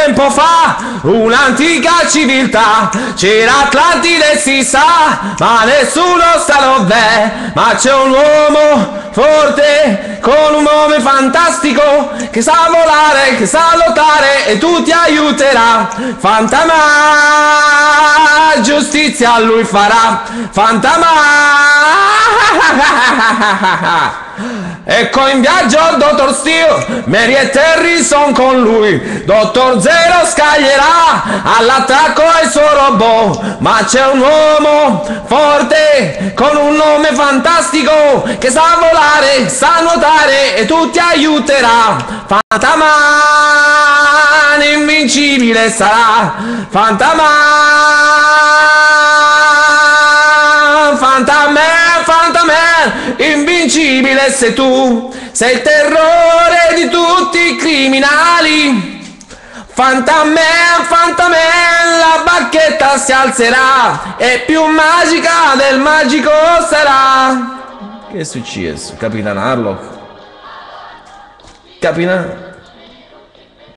tempo fa, un'antica civiltà, c'era Atlantide si sa, ma nessuno sa dov'è, ma c'è un uomo forte, con un nome fantastico, che sa volare, che sa lottare e tu ti aiuterà. Fantama, giustizia lui farà. Fantama. Ecco in viaggio il Dottor Steel, Mary e Terry son con lui. Dottor Zero scaglierà all'attacco ai suo robot, ma c'è un uomo forte con un nome fantastico, che sa volare, sa nuotare e tu ti aiuterà. Fantaman invincibile sarà. Fantaman, Fantaman, invincibile sei tu, sei il terrore di tutti i criminali. Fantaman, Fantaman, la bacchetta si alzerà e più magica del magico sarà. Che è successo, Capitan Harlock? Capitan...